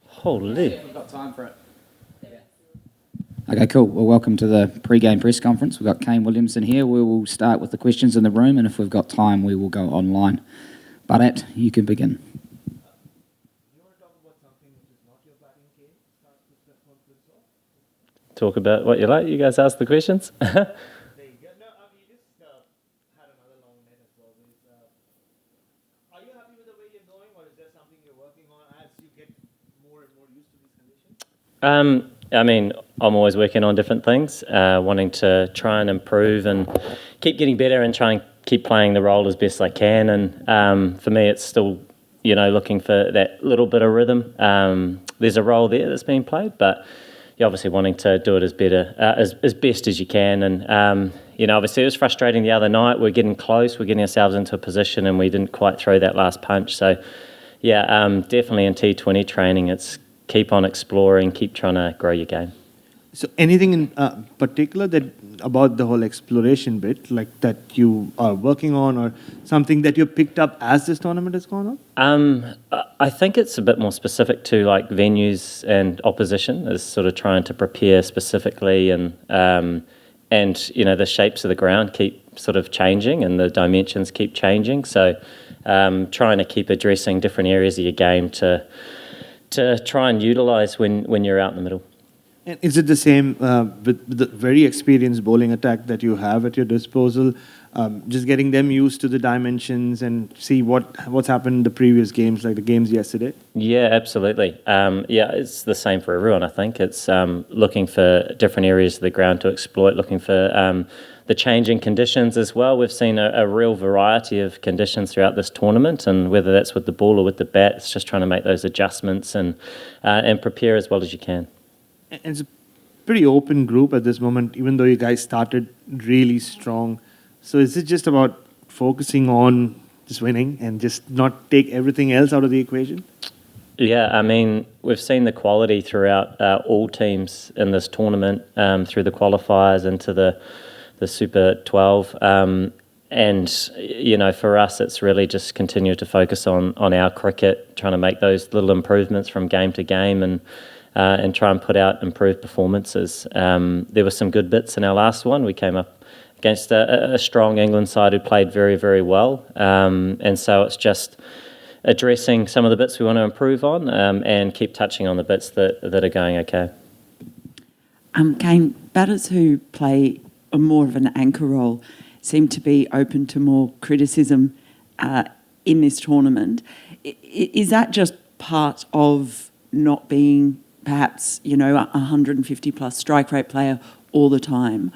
Holy. We've got time for it. Okay, cool. Well, welcome to the pre-game press conference. We've got Kane Williamson here. We will start with the questions in the room, and if we've got time, we will go online. Barat, you can begin. Do you want to talk about something which is not your batting game? Start with the conference off. Talk about what you like. You guys ask the questions. There you go. No, you just had another long net as well. Are you happy with the way you're going, or is there something you're working on as you get more and more used to these conditions? I mean, I'm always working on different things, wanting to try and improve and keep getting better and try and keep playing the role as best I can. And for me, it's still, looking for that little bit of rhythm. There's a role there that's being played, but you're obviously wanting to do it as best as you can. And, obviously it was frustrating the other night. We're getting close. We're getting ourselves into a position and we didn't quite throw that last punch. So, definitely in T20 training, it's keep on exploring, keep trying to grow your game. So anything in particular about the whole exploration bit, like that you are working on, or something that you picked up as this tournament has gone on? I think it's a bit more specific to like venues and opposition, is sort of trying to prepare specifically, and the shapes of the ground keep sort of changing and the dimensions keep changing. So trying to keep addressing different areas of your game to try and utilise when you're out in the middle. And is it the same with the very experienced bowling attack that you have at your disposal? Just getting them used to the dimensions and see what's happened in the previous games, like the games yesterday? Yeah, absolutely. It's the same for everyone, I think. It's looking for different areas of the ground to exploit, looking for the changing conditions as well. We've seen a real variety of conditions throughout this tournament, and whether that's with the ball or with the bat, it's just trying to make those adjustments and prepare as well as you can. And it's a pretty open group at this moment, even though you guys started really strong. So is it just about focusing on just winning and just not take everything else out of the equation? Yeah, I mean, we've seen the quality throughout all teams in this tournament, through the qualifiers into the Super 12. For us, it's really just continue to focus on our cricket, trying to make those little improvements from game to game and try and put out improved performances. There were some good bits in our last one. We came up against a strong England side who played very, very well. And so it's just addressing some of the bits we want to improve on and keep touching on the bits that are going okay. Kane, batters who play more of an anchor role seem to be open to more criticism in this tournament. Is that just part of not being perhaps, a 150-plus strike rate player all the time?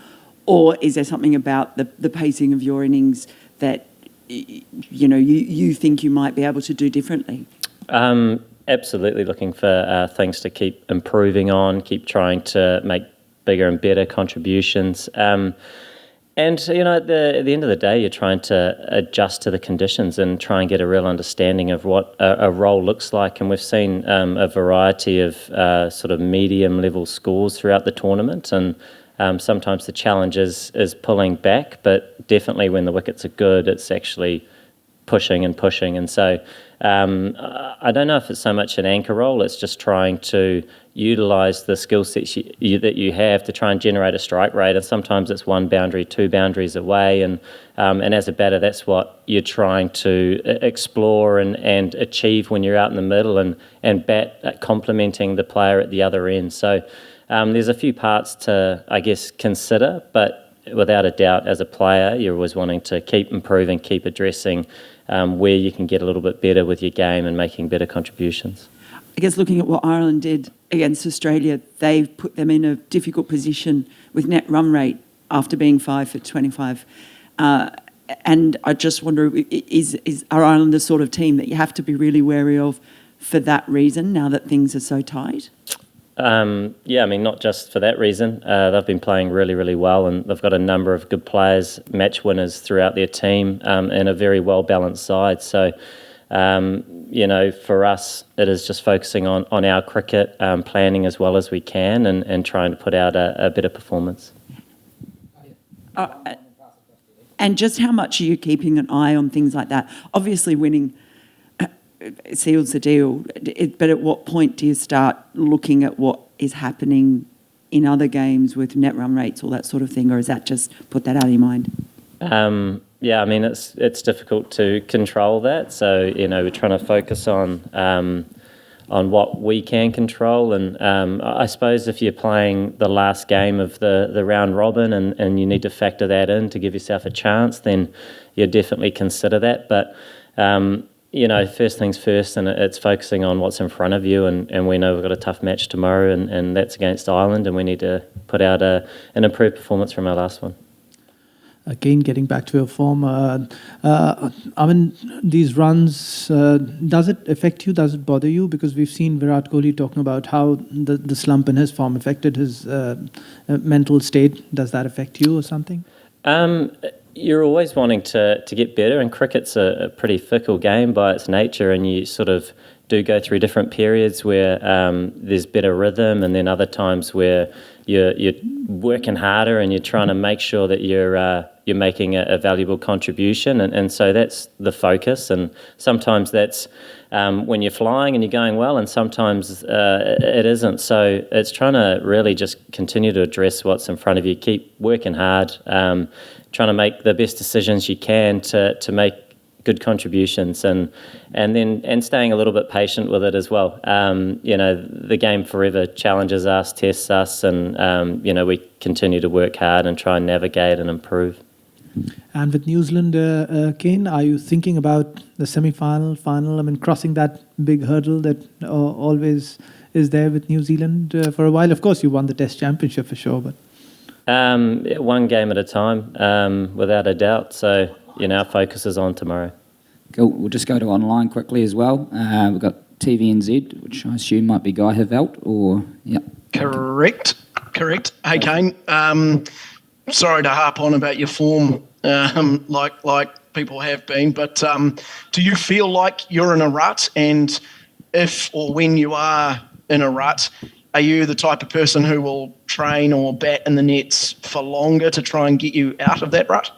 Or is there something about the pacing of your innings that, you think you might be able to do differently? Absolutely looking for things to keep improving on, keep trying to make bigger and better contributions. At the end of the day, you're trying to adjust to the conditions and try and get a real understanding of what a role looks like. And we've seen a variety of sort of medium-level scores throughout the tournament. And sometimes the challenge is pulling back, but definitely when the wickets are good, it's actually pushing. And so I don't know if it's so much an anchor role, it's just trying to utilise the skill sets that you have to try and generate a strike rate. And sometimes it's one boundary, two boundaries away. And as a batter, that's what you're trying to explore and achieve when you're out in the middle and bat complementing the player at the other end. So there's a few parts to, I guess, consider, but without a doubt, as a player, you're always wanting to keep improving, keep addressing where you can get a little bit better with your game and making better contributions. I guess looking at what Ireland did against Australia, they put them in a difficult position with net run rate after being 5 for 25. And I just wonder, are Ireland the sort of team that you have to be really wary of for that reason, now that things are so tight? Not just for that reason. They've been playing really, really well, and they've got a number of good players, match winners throughout their team, and a very well-balanced side. So, for us, it is just focusing on our cricket, planning as well as we can, and trying to put out a better performance. And just how much are you keeping an eye on things like that? Obviously, winning seals the deal. But at what point do you start looking at what is happening in other games with net run rates, all that sort of thing, or is that just put that out of your mind? Yeah, I mean, it's difficult to control that. So, we're trying to focus on what we can control. And I suppose if you're playing the last game of the round robin and you need to factor that in to give yourself a chance, then you definitely consider that. But, first things first, and it's focusing on what's in front of you. And we know we've got a tough match tomorrow, and that's against Ireland, and we need to put out an improved performance from our last one. Kane, getting back to your form, these runs, does it affect you? Does it bother you? Because we've seen Virat Kohli talking about how the slump in his form affected his mental state. Does that affect you or something? You're always wanting to get better, and cricket's a pretty fickle game by its nature, and you sort of do go through different periods where there's better rhythm, and then other times where you're working harder and you're trying to make sure that you're making a valuable contribution, and so that's the focus. And sometimes that's when you're flying and you're going well, and sometimes it isn't. So it's trying to really just continue to address what's in front of you, keep working hard, trying to make the best decisions you can to make good contributions, and staying a little bit patient with it as well. The game forever challenges us, tests us, and we continue to work hard and try and navigate and improve. And with New Zealand, Kane, are you thinking about the semi-final, final? I mean, crossing that big hurdle that always is there with New Zealand for a while? Of course, you won the Test Championship for sure, but one game at a time, without a doubt. So our focus is on tomorrow. Cool. We'll just go to online quickly as well. We've got TVNZ, which I assume might be Guy Havelt, or Correct. Hey, Kane. Sorry to harp on about your form, like people have been, but do you feel like you're in a rut? And if or when you are in a rut, are you the type of person who will train or bat in the nets for longer to try and get you out of that rut?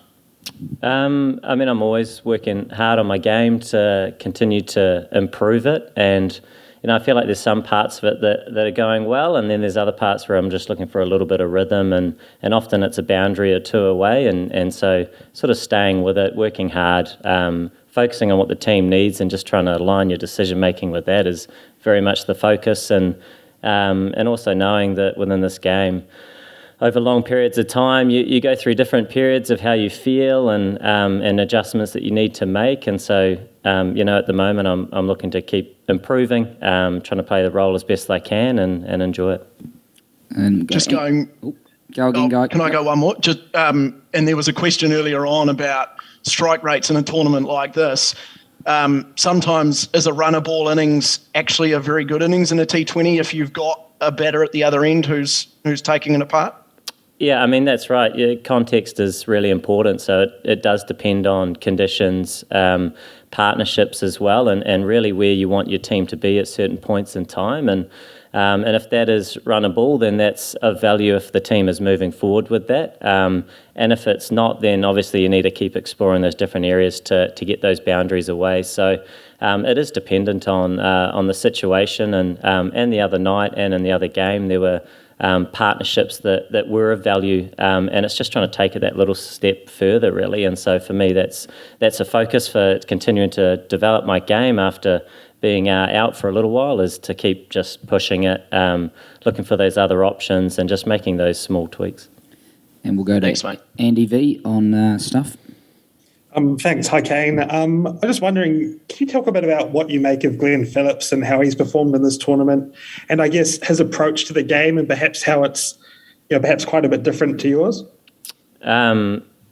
I'm always working hard on my game to continue to improve it, and I feel like there's some parts of it that are going well, and then there's other parts where I'm just looking for a little bit of rhythm, and often it's a boundary or two away, and so sort of staying with it, working hard, focusing on what the team needs, and just trying to align your decision making with that is very much the focus, and also knowing that within this game, over long periods of time, you go through different periods of how you feel and adjustments that you need to make. And so, at the moment, I'm looking to keep improving, trying to play the role as best I can and enjoy it. And just going... Go again, Guy. Can I go one more? Just and there was a question earlier on about strike rates in a tournament like this. Sometimes is a runner ball innings actually a very good innings in a T20 if you've got a batter at the other end who's taking it apart? Yeah, that's right. Yeah, context is really important. So it does depend on conditions, partnerships as well, and really where you want your team to be at certain points in time. And if that is run a ball, then that's of value if the team is moving forward with that. And if it's not, then obviously you need to keep exploring those different areas to get those boundaries away. So it is dependent on the situation. And the other night and in the other game, there were partnerships that were of value, and it's just trying to take it that little step further, really. And so for me, that's a focus for continuing to develop my game after being out for a little while, is to keep just pushing it, looking for those other options and just making those small tweaks. And we'll go to Andy V on stuff. Thanks. Hi, Kane. I'm just wondering, can you talk a bit about what you make of Glenn Phillips and how he's performed in this tournament, and I guess his approach to the game, and perhaps how it's perhaps quite a bit different to yours?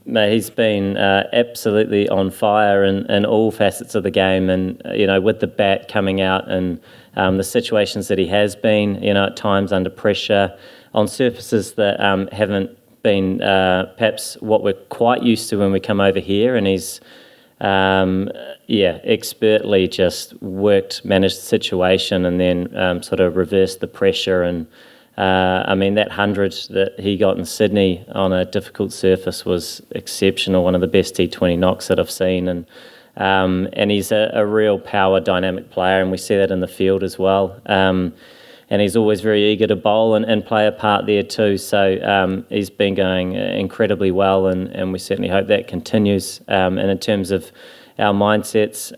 He's been absolutely on fire in all facets of the game, and with the bat coming out and the situations that he has been, at times under pressure on surfaces that haven't been perhaps what we're quite used to when we come over here, and he's expertly just managed the situation, and then sort of reversed the pressure. And that 100 that he got in Sydney on a difficult surface was exceptional, one of the best T20 knocks that I've seen, and And he's a real power dynamic player, and we see that in the field as well. And he's always very eager to bowl and play a part there too. So he's been going incredibly well, and we certainly hope that continues. And in terms of our mindsets,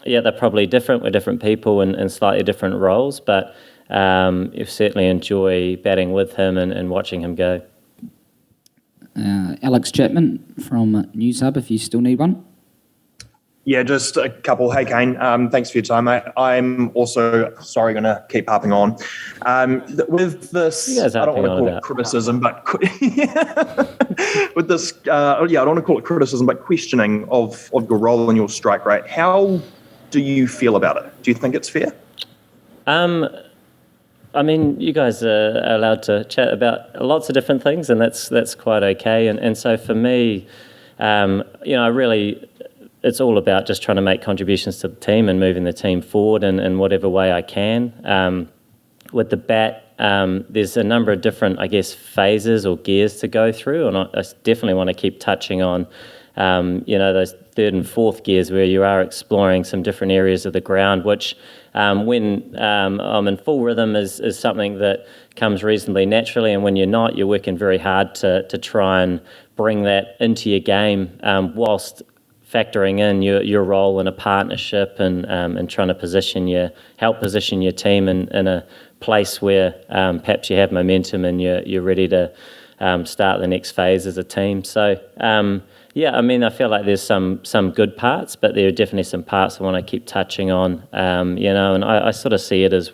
they're probably different. We're different people in slightly different roles, but you certainly enjoy batting with him and watching him go. Alex Chapman from News Hub, if you still need one. Yeah, just a couple. Hey, Kane, thanks for your time, mate. I'm also, going to keep harping on. With this, I don't want to call it criticism, but with this, I don't want to call it criticism, but questioning of your role and your strike rate. How do you feel about it? Do you think it's fair? I mean, you guys are allowed to chat about lots of different things, and that's quite okay. And so for me, it's all about just trying to make contributions to the team and moving the team forward in whatever way I can. With the bat, there's a number of different, phases or gears to go through, and I definitely want to keep touching on, those third and fourth gears where you are exploring some different areas of the ground, which when I'm in full rhythm is something that comes reasonably naturally, and when you're not, you're working very hard to try and bring that into your game whilst factoring in your role in a partnership and trying to help position your team in a place where perhaps you have momentum and you're ready to start the next phase as a team. So I feel like there's some good parts, but there are definitely some parts I want to keep touching on, and I sort of see it as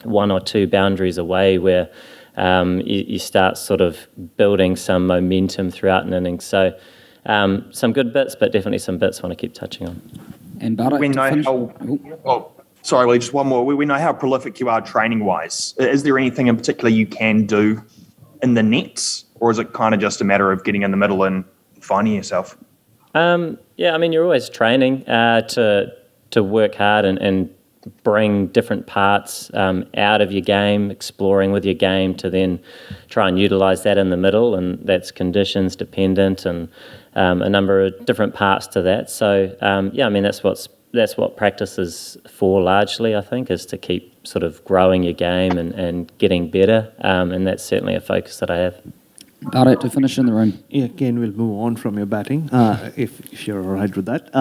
one or two boundaries away where you start sort of building some momentum throughout an innings. So some good bits, but definitely some bits I want to keep touching on. And Bardo, we know just one more. We know how prolific you are training-wise. Is there anything in particular you can do in the nets, or is it kind of just a matter of getting in the middle and finding yourself? You're always training to work hard and bring different parts out of your game, exploring with your game to then try and utilise that in the middle, and that's conditions dependent and a number of different parts to that. So that's what practice is for largely, I think, is to keep sort of growing your game and getting better, and that's certainly a focus that I have. Bardo, to finish in the room. Yeah, Kane, we'll move on from your batting, if you're all right with that.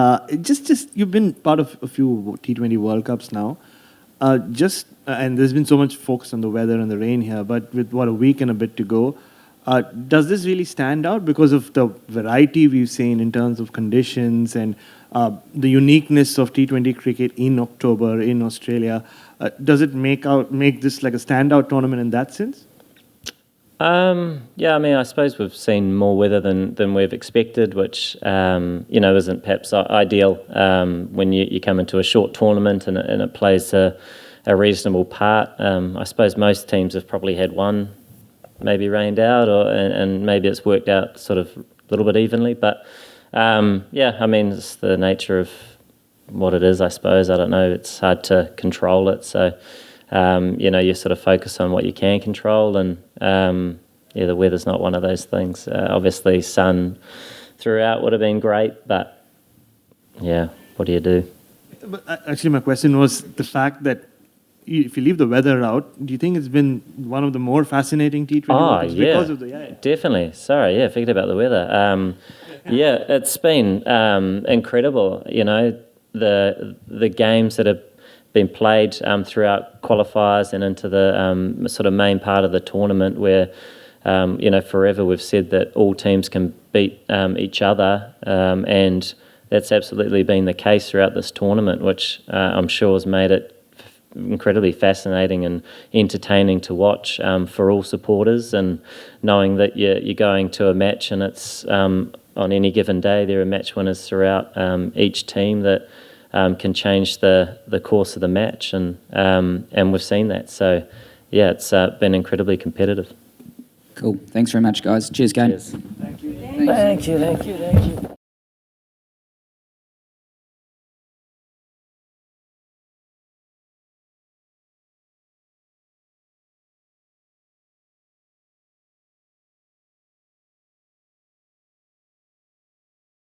Just you've been part of a few T20 World Cups now. And there's been so much focus on the weather and the rain here, but with a week and a bit to go, does this really stand out because of the variety we've seen in terms of conditions and the uniqueness of T20 cricket in October in Australia? Does it make this like a standout tournament in that sense? I suppose we've seen more weather than we've expected, which isn't perhaps ideal when you come into a short tournament and it plays a reasonable part. I suppose most teams have probably had one maybe rained out, and maybe it's worked out sort of a little bit evenly. But it's the nature of what it is, I suppose. I don't know. It's hard to control it, so. You sort of focus on what you can control, and the weather's not one of those things. Obviously, sun throughout would have been great, but what do you do? But actually, my question was the fact that if you leave the weather out, do you think it's been one of the more fascinating T20 because of the definitely. Sorry, forget about the weather. It's been incredible. The games that have been played throughout qualifiers and into the sort of main part of the tournament where, forever we've said that all teams can beat each other, and that's absolutely been the case throughout this tournament, which I'm sure has made it incredibly fascinating and entertaining to watch for all supporters, and knowing that you're going to a match and it's on any given day there are match winners throughout each team that can change the course of the match, and we've seen that. So, it's been incredibly competitive. Cool. Thanks very much, guys. Cheers, Kane. Cheers. Thank you.